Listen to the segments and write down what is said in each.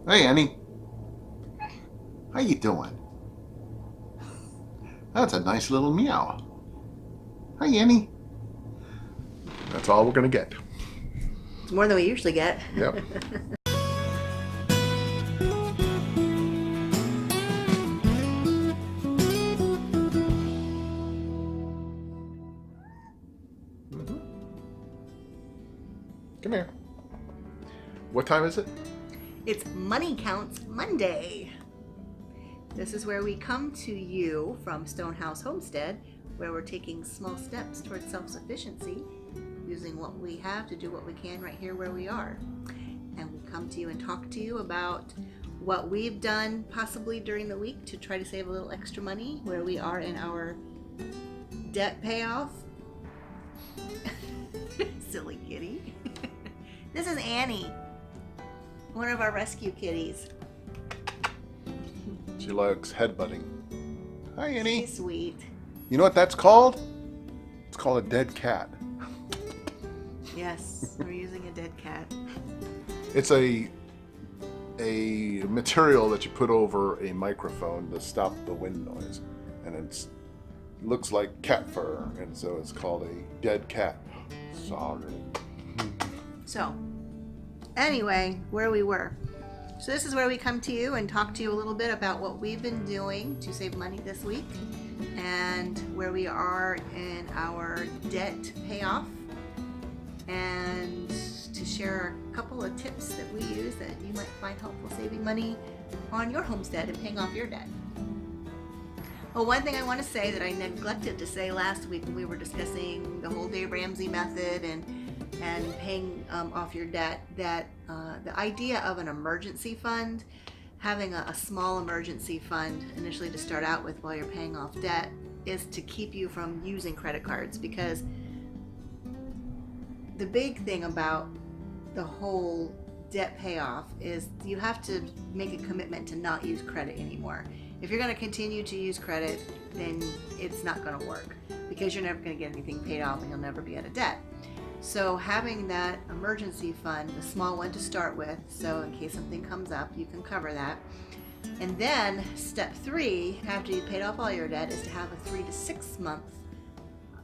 Hey, Annie. How you doing? That's a nice little meow. Hi, Annie. That's all we're going to get. It's more than we usually get. Yep. Come here. What time is it? It's Money Counts Monday. This is where we come to you from Stonehouse Homestead, where we're taking small steps towards self-sufficiency, using what we have to do what we can right here where we are. And we come to you and talk to you about what we've done possibly during the week to try to save a little extra money, where we are in our debt payoff. Silly kitty. This is Annie, one of our rescue kitties. She likes headbutting. Hi, Annie. She's sweet. You know what that's called? It's called a dead cat. Yes, we're using a dead cat. It's a material that you put over a microphone to stop the wind noise, and it looks like cat fur, and so it's called a dead cat. Sorry. So, anyway, where we were. So this is where we come to you and talk to you a little bit about what we've been doing to save money this week, and where we are in our debt payoff, and to share a couple of tips that we use that you might find helpful saving money on your homestead and paying off your debt. Well, one thing I want to say that I neglected to say last week when we were discussing the whole Dave Ramsey method and paying off your debt, that the idea of an emergency fund, having a small emergency fund initially to start out with while you're paying off debt, is to keep you from using credit cards. Because the big thing about the whole debt payoff is you have to make a commitment to not use credit anymore. If you're going to continue to use credit, then it's not going to work, because you're never going to get anything paid off and you'll never be out of debt. So having that emergency fund, a small one to start with, so in case something comes up, you can cover that. And then step 3, after you've paid off all your debt, is to have a 3 to 6 months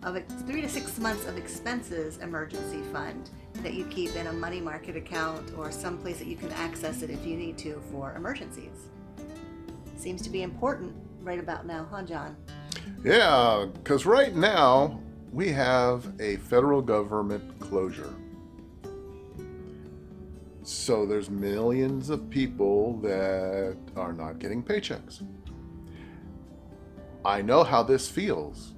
of expenses emergency fund that you keep in a money market account or someplace that you can access it if you need to for emergencies. Seems to be important right about now, huh, John? Yeah, because right now we have a federal government closure. So there's millions of people that are not getting paychecks. I know how this feels.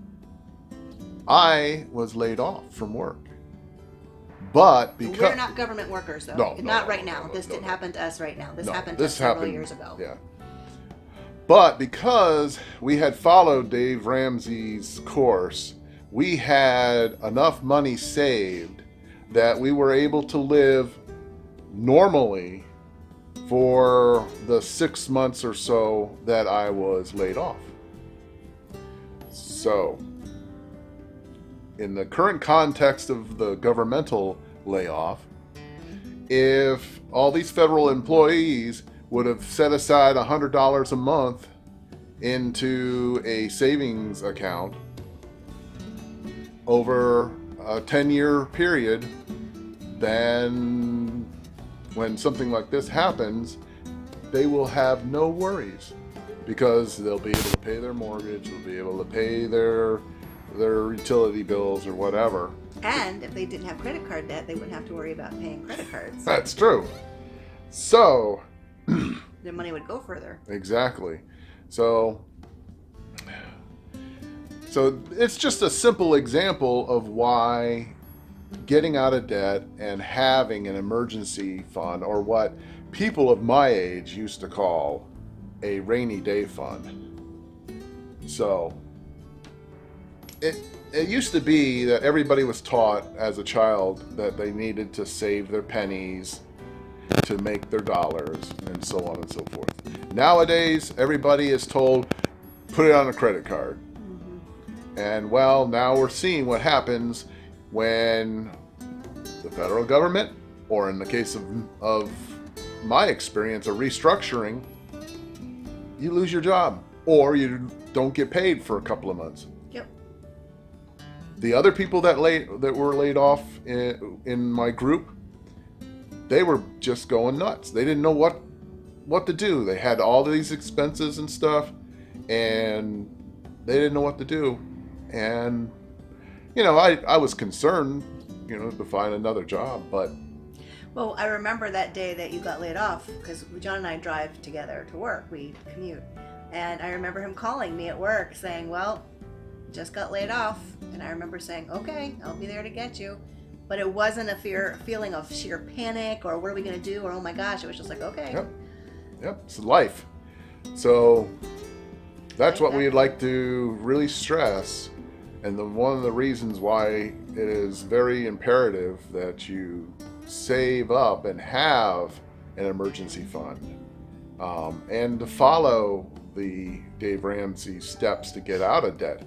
I was laid off from work. But because we're not government workers, though. No, right now. This didn't happen to us right now. This happened this several happened, years ago. Yeah. But because we had followed Dave Ramsey's course, we had enough money saved that we were able to live normally for the 6 months or so that I was laid off. So, in the current context of the governmental layoff, if all these federal employees would have set aside $100 a month into a savings account over a 10-year period, then when something like this happens, they will have no worries, because they'll be able to pay their mortgage, they'll be able to pay their utility bills or whatever. And if they didn't have credit card debt, they wouldn't have to worry about paying credit cards. That's true. So their money would go further. Exactly. So it's just a simple example of why getting out of debt and having an emergency fund, or what people of my age used to call a rainy day fund. So it used to be that everybody was taught as a child that they needed to save their pennies to make their dollars, and so on and so forth. Nowadays, everybody is told, put it on a credit card. Mm-hmm. And well, now we're seeing what happens when the federal government, or in the case of my experience, a restructuring, you lose your job or you don't get paid for a couple of months. Yep. The other people that were laid off in my group, they were just going nuts. They didn't know what to do. They had all these expenses and stuff, and they didn't know what to do. And I was concerned, to find another job, but. Well, I remember that day that you got laid off, because John and I drive together to work. We commute. And I remember him calling me at work saying, well, just got laid off. And I remember saying, okay, I'll be there to get you. But it wasn't a feeling of sheer panic or what are we going to do or oh my gosh. It was just like, okay. Yep. It's life. So that's what we'd like to really stress. And one of the reasons why it is very imperative that you save up and have an emergency fund, and to follow the Dave Ramsey steps to get out of debt.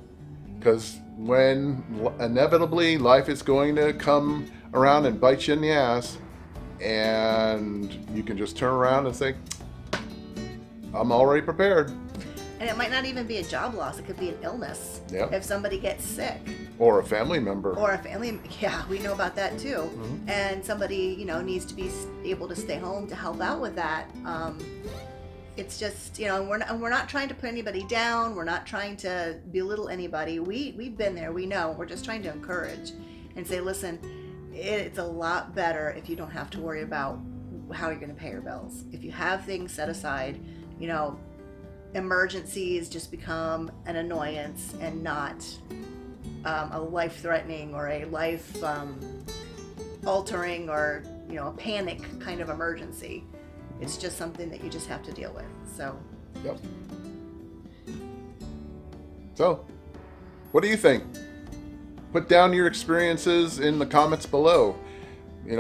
Because when inevitably life is going to come around and bite you in the ass, and you can just turn around and say, I'm already prepared. And it might not even be a job loss. It could be an illness. Yep. If somebody gets sick. Or a family member. Yeah, we know about that too. Mm-hmm. And somebody, needs to be able to stay home to help out with that. It's just, we're not trying to put anybody down. We're not trying to belittle anybody. We've been there. We know. We're just trying to encourage and say, listen, it's a lot better if you don't have to worry about how you're going to pay your bills. If you have things set aside, emergencies just become an annoyance and not a life-threatening or a life-altering or a panic kind of emergency. It's just something that you just have to deal with. So. Yep. So, what do you think? Put down your experiences in the comments below.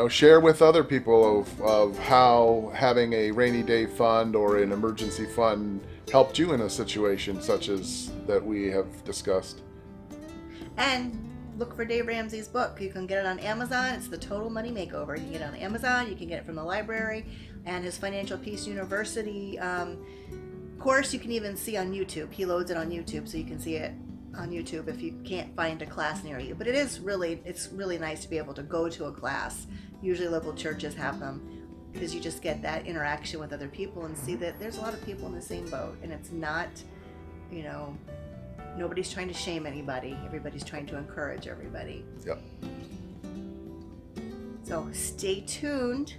Share with other people of how having a rainy day fund or an emergency fund helped you in a situation such as that we have discussed. And look for Dave Ramsey's book. You can get it on Amazon. It's The Total Money Makeover. You can get it on Amazon. You can get it from the library. And his Financial Peace University course you can even see on YouTube. He loads it on YouTube, so you can see it on YouTube if you can't find a class near you. But it's really nice to be able to go to a class. Usually local churches have them, because you just get that interaction with other people and see that there's a lot of people in the same boat, and it's not, nobody's trying to shame anybody. Everybody's trying to encourage everybody. Yep. So stay tuned.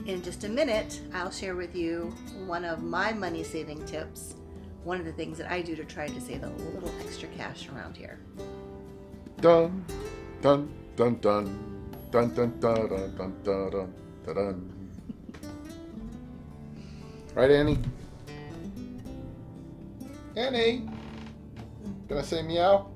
In just a minute, I'll share with you one of my money saving tips. One of the things that I do to try to save a little extra cash around here. Dun, dun, dun, dun. Dun, dun, dun, dun, dun, dun, dun, dun, dun. Right, Annie? Annie? Gonna say meow?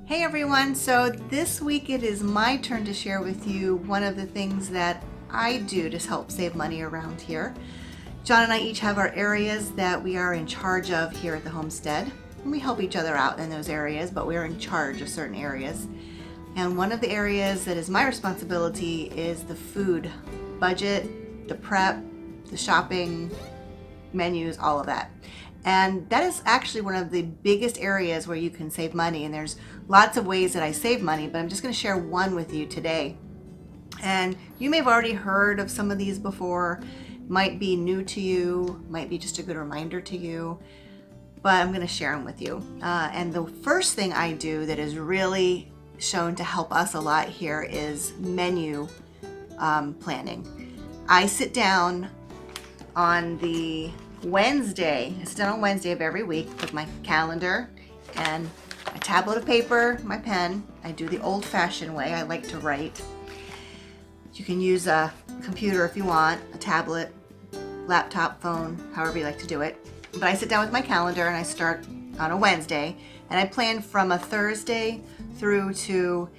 Hey everyone, so this week it is my turn to share with you one of the things that I do to help save money around here. John and I each have our areas that we are in charge of here at the homestead. And we help each other out in those areas, but we're in charge of certain areas. And one of the areas that is my responsibility is the food budget, the prep, the shopping, menus, all of that. And that is actually one of the biggest areas where you can save money. And there's lots of ways that I save money, but I'm just going to share one with you today. And you may have already heard of some of these before, might be new to you, might be just a good reminder to you, but I'm going to share them with you. And the first thing I do that is really shown to help us a lot here is menu planning. I sit down on Wednesday of every week with my calendar and a tablet of paper, my pen. I do the old-fashioned way. I like to write. You can use a computer if you want, a tablet, laptop, phone, however you like to do it. But I sit down with my calendar and I start on a Wednesday, and I plan from a Thursday through to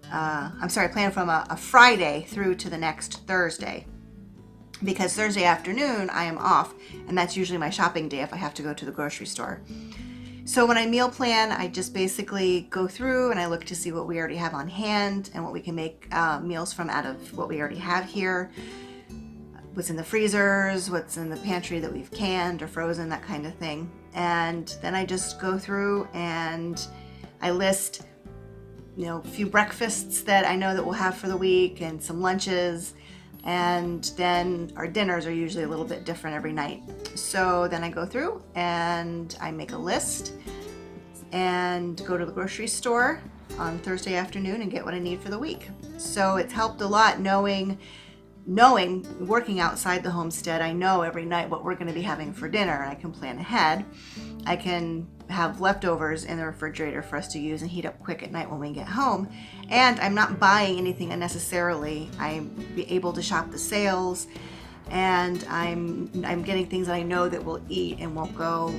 I plan from a Friday through to the next Thursday. Because Thursday afternoon I am off, and that's usually my shopping day if I have to go to the grocery store. So when I meal plan, I just basically go through and I look to see what we already have on hand and what we can make meals from out of what we already have here. What's in the freezers, what's in the pantry that we've canned or frozen, that kind of thing. And then I just go through and I list, a few breakfasts that I know that we'll have for the week and some lunches. And then our dinners are usually a little bit different every night. So then I go through and I make a list and go to the grocery store on Thursday afternoon and get what I need for the week. So it's helped a lot knowing, working outside the homestead, I know every night what we're going to be having for dinner and I can plan ahead. I can have leftovers in the refrigerator for us to use and heat up quick at night when we get home. And I'm not buying anything unnecessarily. I'm able to shop the sales, and I'm getting things that I know that we'll eat and won't go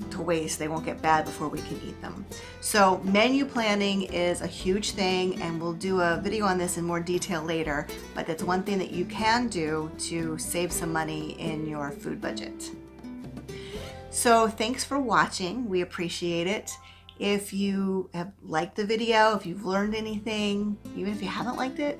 to waste. They won't get bad before we can eat them. So menu planning is a huge thing, and we'll do a video on this in more detail later, but that's one thing that you can do to save some money in your food budget. So thanks for watching. We appreciate it. If you have liked the video, if you've learned anything, even if you haven't liked it,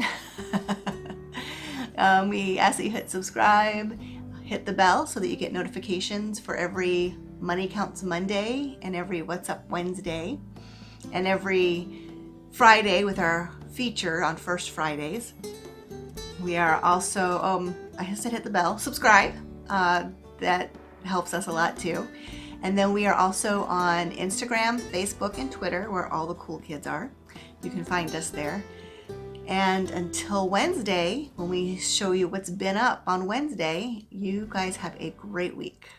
we ask that you hit subscribe, hit the bell so that you get notifications for every Money Counts Monday and every What's Up Wednesday and every Friday with our feature on First Fridays. We are also, I said hit the bell, subscribe. That helps us a lot too. And then we are also on Instagram, Facebook, and Twitter, where all the cool kids are. You can find us there. And until Wednesday, when we show you what's been up on Wednesday, you guys have a great week.